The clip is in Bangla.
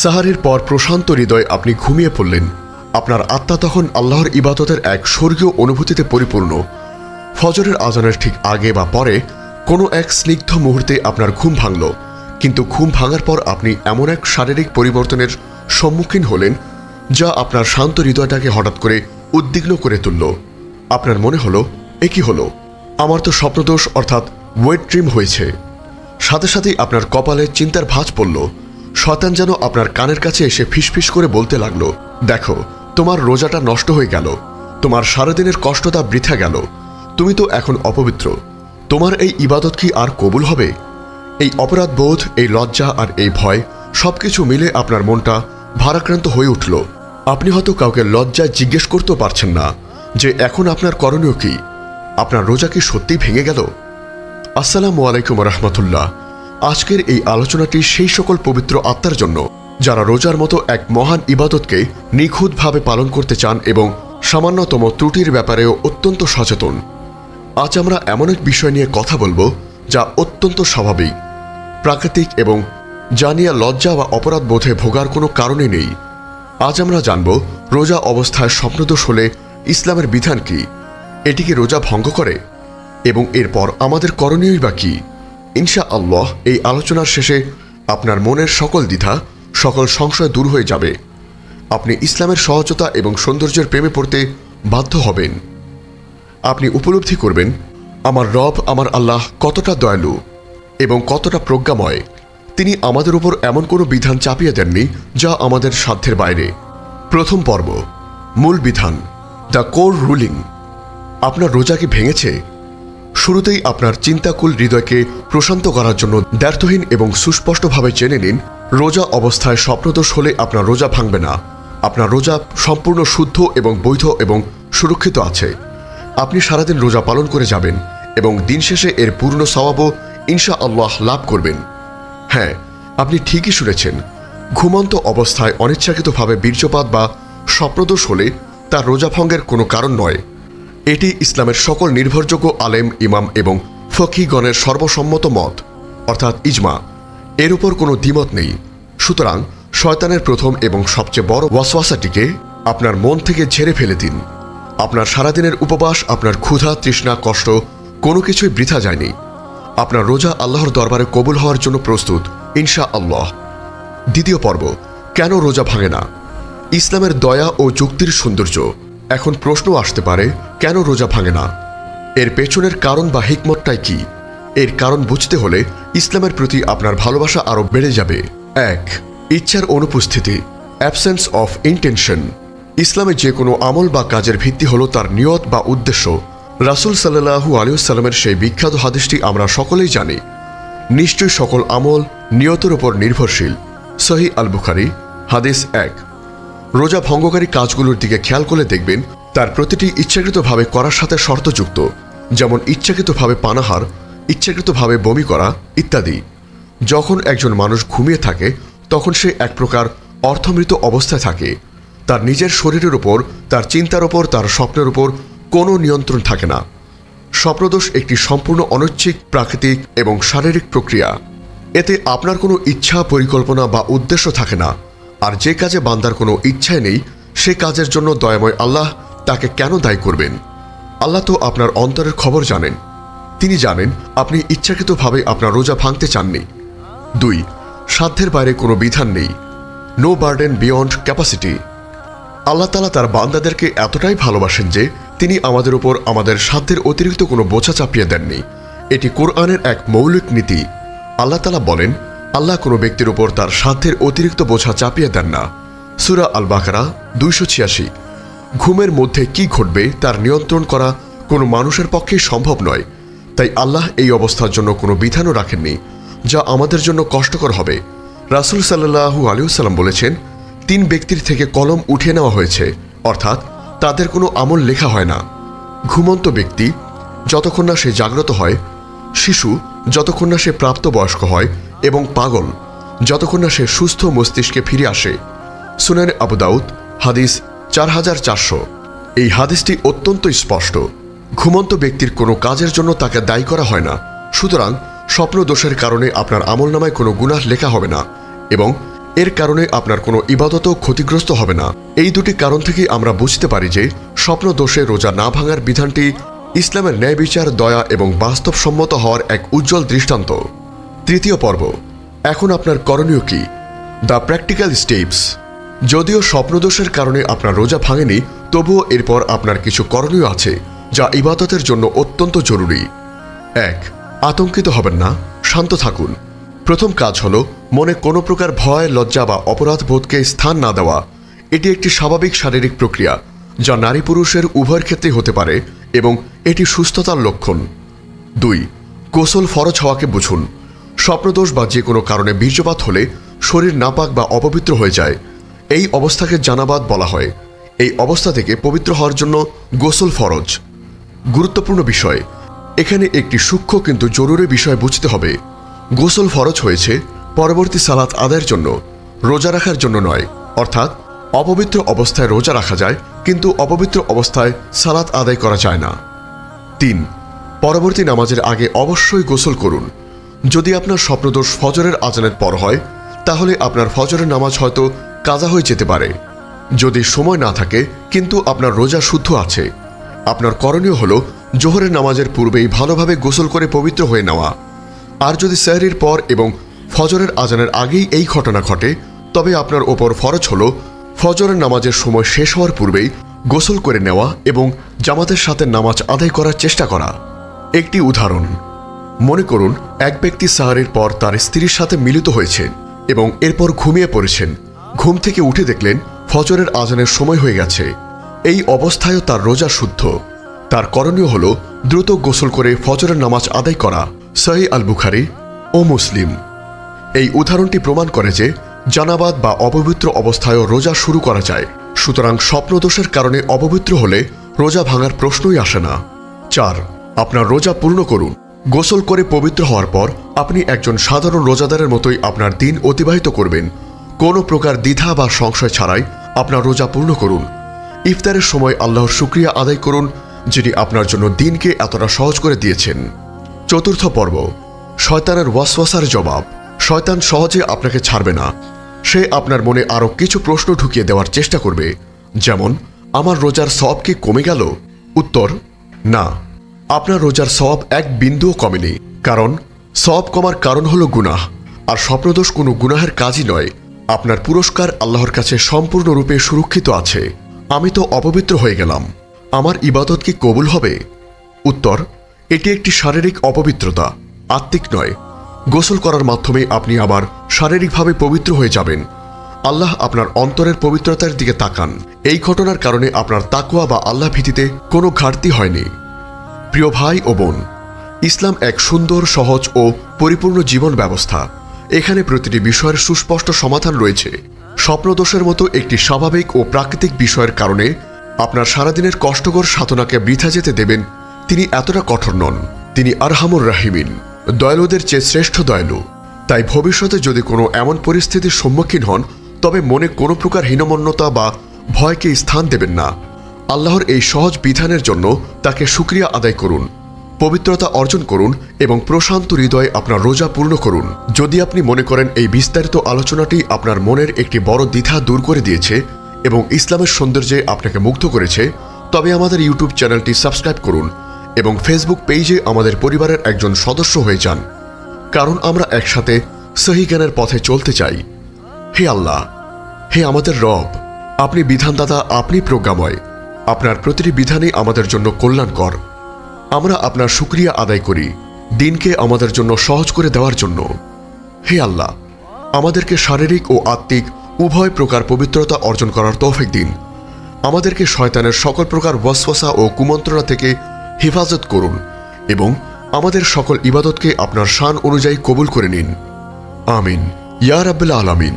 সাহারের পর প্রশান্ত হৃদয়ে আপনি ঘুমিয়ে পড়লেন। আপনার আত্মা তখন আল্লাহর ইবাদতের এক স্বর্গীয় অনুভূতিতে পরিপূর্ণ। ফজরের আজানের ঠিক আগে বা পরে কোনো এক স্নিগ্ধ মুহূর্তে আপনার ঘুম ভাঙল, কিন্তু ঘুম ভাঙার পর আপনি এমন এক শারীরিক পরিবর্তনের সম্মুখীন হলেন যা আপনার শান্ত হৃদয়টাকে হঠাৎ করে উদ্বিগ্ন করে তুলল। আপনার মনে হলো, এ কি হলো? আমার তো স্বপ্নদোষ অর্থাৎ ওয়েট ড্রিম হয়েছে। সাথে সাথেই আপনার কপালে চিন্তার ভাঁজ পড়ল। শয়তান যেন আপনার কানের কাছে এসে ফিসফিস করে বলতে লাগলো, দেখো, তোমার রোজাটা নষ্ট হয়ে গেল, তোমার সারাদিনের কষ্টটা বৃথা গেল, তুমি তো এখন অপবিত্র, তোমার এই ইবাদত কি আর কবুল হবে? এই অপরাধ বোধ, এই লজ্জা আর এই ভয় সবকিছু মিলে আপনার মনটা ভারাক্রান্ত হয়ে উঠল। আপনি হয়তো কাউকে লজ্জায় জিজ্ঞেস করতেও পারছেন না যে এখন আপনার করণীয় কি। আপনার রোজা কি সত্যিই ভেঙে গেল? আসসালামু আলাইকুম রহমতুল্লাহ। আজকের এই আলোচনাটি সেই সকল পবিত্র আত্মার জন্য যারা রোজার মতো এক মহান ইবাদতকে নিখুঁতভাবে পালন করতে চান এবং সামান্যতম ত্রুটির ব্যাপারেও অত্যন্ত সচেতন। আজ আমরা এমন এক বিষয় নিয়ে কথা বলবো যা অত্যন্ত স্বাভাবিক, প্রাকৃতিক এবং যা নিয়ে লজ্জা বা অপরাধ বোধে ভোগার কোনো কারণই নেই। আজ আমরা জানব রোজা অবস্থায় স্বপ্নদোষ হলে ইসলামের বিধান কি, এটি কি রোজা ভঙ্গ করে, এবং এরপর আমাদের করণীয়ই বা কি। ইনশাআল্লাহ এই আলোচনার শেষে আপনার মনের সকল দ্বিধা, সকল সংশয় দূর হয়ে যাবে। আপনি ইসলামের সহজতা এবং সৌন্দর্যের প্রেমে পড়তে বাধ্য হবেন। আপনি উপলব্ধি করবেন আমার রব, আমার আল্লাহ কতটা দয়ালু এবং কতটা প্রজ্ঞাময়। তিনি আমাদের উপর এমন কোনো বিধান চাপিয়ে দেননি যা আমাদের সাধ্যের বাইরে। প্রথম পর্ব, মূল বিধান, দ্য কোর রুলিং। আপনার রোজা কি ভেঙেছে? শুরুতেই আপনার চিন্তাকুল হৃদয়কে প্রশান্ত করার জন্য দ্ব্যর্থহীন এবং সুস্পষ্টভাবে জেনে নিন, রোজা অবস্থায় স্বপ্নদোষ হলে আপনার রোজা ভাঙবে না। আপনার রোজা সম্পূর্ণ শুদ্ধ এবং বৈধ এবং সুরক্ষিত আছে। আপনি সারাদিন রোজা পালন করে যাবেন এবং দিন শেষে এর পূর্ণ সওয়াবও ইনশাআল্লাহ লাভ করবেন। হ্যাঁ, আপনি ঠিকই শুনেছেন। ঘুমন্ত অবস্থায় অনিচ্ছাকৃতভাবে বীর্যপাত বা স্বপ্নদোষ হলে তার রোজা ভঙ্গের কোনো কারণ নয়। এটি ইসলামের সকল নির্ভরযোগ্য আলেম, ইমাম এবং ফকিহগণের সর্বসম্মত মত, অর্থাৎ ইজমা। এর উপর কোনো দ্বিমত নেই। সুতরাং শয়তানের প্রথম এবং সবচেয়ে বড় ওয়াসওয়াসাটিকে আপনার মন থেকে ঝেড়ে ফেলে দিন। আপনার সারাদিনের উপবাস, আপনার ক্ষুধা, তৃষ্ণা, কষ্ট কোনো কিছুই বৃথা যায়নি। আপনার রোজা আল্লাহর দরবারে কবুল হওয়ার জন্য প্রস্তুত ইনশাআল্লাহ। দ্বিতীয় পর্ব, কেন রোজা ভাঙে না? ইসলামের দয়া ও যুক্তির সৌন্দর্য। এখন প্রশ্ন আসতে পারে, কেন রোজা ভাঙে না? এর পেছনের কারণ বা হিকমতটাই কি? এর কারণ বুঝতে হলে ইসলামের প্রতি আপনার ভালোবাসা আরও বেড়ে যাবে। 1. ইচ্ছার অনুপস্থিতি, অ্যাবসেন্স অফ ইন্টেনশন। ইসলামে যে কোনো আমল বা কাজের ভিত্তি হলো তার নিয়ত বা উদ্দেশ্য। রাসূল সাল্লাল্লাহু আলাইহি ওয়াসাল্লামের সেই বিখ্যাত হাদিসটি আমরা সকলেই জানি, নিশ্চয়ই সকল আমল নিয়তের উপর নির্ভরশীল। সহিহ আল বুখারী, হাদিস 1। রোজা ভঙ্গকারী কাজগুলোর দিকে খেয়াল করলে দেখবেন তার প্রতিটি ইচ্ছাকৃতভাবে করার সাথে শর্তযুক্ত, যেমন ইচ্ছাকৃতভাবে পানাহার, ইচ্ছাকৃতভাবে বমি করা ইত্যাদি। যখন একজন মানুষ ঘুমিয়ে থাকে তখন সে এক প্রকার অর্থমৃত অবস্থায় থাকে। তার নিজের শরীরের উপর, তার চিন্তার উপর, তার স্বপ্নের উপর কোনো নিয়ন্ত্রণ থাকে না। স্বপ্নদোষ একটি সম্পূর্ণ অনৈচ্ছিক, প্রাকৃতিক এবং শারীরিক প্রক্রিয়া। এতে আপনার কোনো ইচ্ছা, পরিকল্পনা বা উদ্দেশ্য থাকে না। আর যে কাজে বান্দার কোনো ইচ্ছাই নেই, সে কাজের জন্য দয়াময় আল্লাহ তাকে কেন দায়ী করবেন? আল্লাহ তো আপনার অন্তরের খবর জানেন। তিনি জানেন আপনি ইচ্ছাকৃতভাবে আপনার রোজা ভাঙতে চাননি। 2. সাধ্যের বাইরে কোনো বিধান নেই, নো বার্ডেন বিয়ন্ড ক্যাপাসিটি। আল্লাহ তাআলা তার বান্দাদেরকে এতটাই ভালোবাসেন যে তিনি আমাদের উপর আমাদের সাধ্যের অতিরিক্ত কোনো বোঝা চাপিয়ে দেননি। এটি কোরআনের এক মৌলিক নীতি। আল্লাহ তাআলা বলেন, আল্লাহ কোনো ব্যক্তির উপর তার সাধ্যের অতিরিক্ত বোঝা চাপিয়ে দেন না। সূরা আল বাকারা 286। ঘুমের মধ্যে কি ঘটবে তার নিয়ন্ত্রণ করা কোনো মানুষের পক্ষেই সম্ভব নয়। তাই আল্লাহ এই অবস্থার জন্য কোনো বিধানও রাখেননি যা আমাদের জন্য কষ্টকর হবে। রাসূল সাল্লাল্লাহু আলাইহি ওয়াসাল্লাম বলেছেন, 3 ব্যক্তির থেকে কলম উঠিয়ে নেওয়া হয়েছে, অর্থাৎ তাদের কোনো আমল লেখা হয় না। ঘুমন্ত ব্যক্তি যতক্ষণ না সে জাগ্রত হয়, শিশু যতক্ষণ না সে প্রাপ্তবয়স্ক হয়, এবং পাগল যতক্ষণ না সে সুস্থ মস্তিষ্কে ফিরে আসে। সুনান আবু দাউদ, হাদিস 4400। এই হাদিসটি অত্যন্ত স্পষ্ট। ঘুমন্ত ব্যক্তির কোনো কাজের জন্য তাকে দায়ী করা হয় না। সুতরাং স্বপ্ন দোষের কারণে আপনার আমলনামায় কোনো গুনাহ লেখা হবে না এবং এর কারণে আপনার কোনো ইবাদতও ক্ষতিগ্রস্ত হবে না। এই দুটি কারণ থেকেই আমরা বুঝতে পারি যে স্বপ্ন দোষে রোজা না ভাঙার বিধানটি ইসলামের ন্যায় বিচার, দয়া এবং বাস্তবসম্মত হওয়ার এক উজ্জ্বল দৃষ্টান্ত। তৃতীয় পর্ব, এখন আপনার করণীয় কি? The practical steps. যদিও স্বপ্নদোষের কারণে আপনার রোজা ভাঙেনি, তবুও এরপর আপনার কিছু করণীয় আছে যা ইবাদতের জন্য অত্যন্ত জরুরি। 1. আতঙ্কিত হবেন না, শান্ত থাকুন। প্রথম কাজ হলো মনে কোনো প্রকার ভয়, লজ্জা বা অপরাধ বোধকে স্থান না দেওয়া। এটি একটি স্বাভাবিক শারীরিক প্রক্রিয়া যা নারী পুরুষের উভয়ের ক্ষেত্রে হতে পারে এবং এটি সুস্থতার লক্ষণ। 2. গোসল ফরজ হওয়াকে বুঝুন। স্বপ্নদোষ বা যে কোনো কারণে বীর্যপাত হলে শরীর নাপাক বা অপবিত্র হয়ে যায়। এই অবস্থাকে জানাবাত বলা হয়। এই অবস্থা থেকে পবিত্র হওয়ার জন্য গোসল ফরজ। গুরুত্বপূর্ণ বিষয়, এখানে একটি সূক্ষ্ম কিন্তু জরুরি বিষয় বুঝতে হবে। গোসল ফরজ হয়েছে পরবর্তী সালাত আদায়ের জন্য, রোজা রাখার জন্য নয়। অর্থাৎ অপবিত্র অবস্থায় রোজা রাখা যায়, কিন্তু অপবিত্র অবস্থায় সালাত আদায় করা যায় না। 3. পরবর্তী নামাজের আগে অবশ্যই গোসল করুন। যদি আপনার স্বপ্নদোষ ফজরের আজানের পর হয়, তাহলে আপনার ফজরের নামাজ হয়তো কাজা হয়ে যেতে পারে। যদি সময় না থাকে কিন্তু আপনার রোজা শুদ্ধ আছে, আপনার করণীয় হলো জোহরের নামাজের পূর্বেই ভালোভাবে গোসল করে পবিত্র হয়ে নেওয়া। আর যদি সেহরির পর এবং ফজরের আজানের আগেই এই ঘটনা ঘটে, তবে আপনার ওপর ফরজ হলো ফজরের নামাজের সময় শেষ হওয়ার পূর্বেই গোসল করে নেওয়া এবং জামাতের সাথে নামাজ আদায় করার চেষ্টা করা। একটি উদাহরণ, মনে করুন এক ব্যক্তি সাহারির পর তার স্ত্রীর সাথে মিলিত হয়েছেন এবং এরপর ঘুমিয়ে পড়েছেন। ঘুম থেকে উঠে দেখলেন ফজরের আজানের সময় হয়ে গেছে। এই অবস্থায়ও তার রোজা শুদ্ধ। তার করণীয় হল দ্রুত গোসল করে ফজরের নামাজ আদায় করা। সহিহ আল বুখারী ও মুসলিম। এই উদাহরণটি প্রমাণ করে যে জানাবাত বা অপবিত্র অবস্থায়ও রোজা শুরু করা যায়। সুতরাং স্বপ্নদোষের কারণে অপবিত্র হলে রোজা ভাঙার প্রশ্নই আসে না। 4. আপনার রোজা পূর্ণ করুন। গোসল করে পবিত্র হওয়ার পর আপনি একজন সাধারণ রোজাদারের মতোই আপনার দিন অতিবাহিত করবেন। কোনো প্রকার দ্বিধা বা সংশয় ছাড়াই আপনার রোজা পূর্ণ করুন। ইফতারের সময় আল্লাহর শুকরিয়া আদায় করুন, যিনি আপনার জন্য দিনকে এতটা সহজ করে দিয়েছেন। 4th পর্ব, শয়তানের ওয়াসওয়াসার জবাব। শয়তান সহজে আপনাকে ছাড়বে না। সে আপনার মনে আরও কিছু প্রশ্ন ঢুকিয়ে দেওয়ার চেষ্টা করবে, যেমন আমার রোজার সওয়াব কি কমে গেল? উত্তর, না, আপনার রোজার সওয়াব এক বিন্দুও কমেনি। কারণ সওয়াব কমার কারণ হলো গুনাহ, আর স্বপ্নদোষ কোনো গুনাহের কাজই নয়। আপনার পুরস্কার আল্লাহর কাছে সম্পূর্ণরূপে সুরক্ষিত আছে। আমি তো অপবিত্র হয়ে গেলাম, আমার ইবাদত কি কবুল হবে? উত্তর, এটি একটি শারীরিক অপবিত্রতা, আত্মিক নয়। গোসল করার মাধ্যমে আপনি আবার শারীরিকভাবে পবিত্র হয়ে যাবেন। আল্লাহ আপনার অন্তরের পবিত্রতার দিকে তাকান। এই ঘটনার কারণে আপনার তাকওয়া বা আল্লাহ ভীতিতে কোনো ঘাটতি হয়নি। প্রিয় ভাই ও বোন, ইসলাম এক সুন্দর, সহজ ও পরিপূর্ণ জীবন ব্যবস্থা। এখানে প্রতিটি বিষয়ের সুস্পষ্ট সমাধান রয়েছে। স্বপ্নদোষের মতো একটি স্বাভাবিক ও প্রাকৃতিক বিষয়ের কারণে আপনার সারাদিনের কষ্টকর সাধনাকে বৃথা যেতে দেবেন, তিনি এতটা কঠোর নন। তিনি আরহামুর রাহিমিন, দয়ালুদের চেয়ে শ্রেষ্ঠ দয়ালু। তাই ভবিষ্যতে যদি কোনো এমন পরিস্থিতির সম্মুখীন হন, তবে মনে কোনো প্রকার হীনমন্যতা বা ভয়কে স্থান দেবেন না। আল্লাহর এই সহজ বিধানের জন্য তাকে শুকরিয়া আদায় করুন, পবিত্রতা অর্জন করুন এবং প্রশান্ত হৃদয়ে আপনার রোজা পূর্ণ করুন। যদি আপনি মনে করেন এই বিস্তারিত আলোচনাটি আপনার মনের একটি বড় দ্বিধা দূর করে দিয়েছে এবং ইসলামের সৌন্দর্যে আপনাকে মুগ্ধ করেছে, তবে আমাদের ইউটিউব চ্যানেলটি সাবস্ক্রাইব করুন এবং ফেসবুক পেজে আমাদের পরিবারের একজন সদস্য হয়ে যান, কারণ আমরা একসাথে সহিহ জ্ঞানের পথে চলতে চাই। হে আল্লাহ, হে আমাদের রব, আপনি বিধানদাতা, আপনি প্রজ্ঞাময়। আপনার প্রতিটি বিধানই আমাদের জন্য কল্যাণকর। আমরা আপনার শুকরিয়া আদায় করি দিনকে আমাদের জন্য সহজ করে দেওয়ার জন্য। হে আল্লাহ, আমাদেরকে শারীরিক ও আত্মিক উভয় প্রকার পবিত্রতা অর্জন করার তৌফিক দিন। আমাদেরকে শয়তানের সকল প্রকার ওয়াসওয়াসা ও কুমন্ত্রণা থেকে হেফাজত করুন এবং আমাদের সকল ইবাদতকে আপনার শান অনুযায়ী কবুল করে নিন। আমিন ইয়া রাব্বিল আলামিন।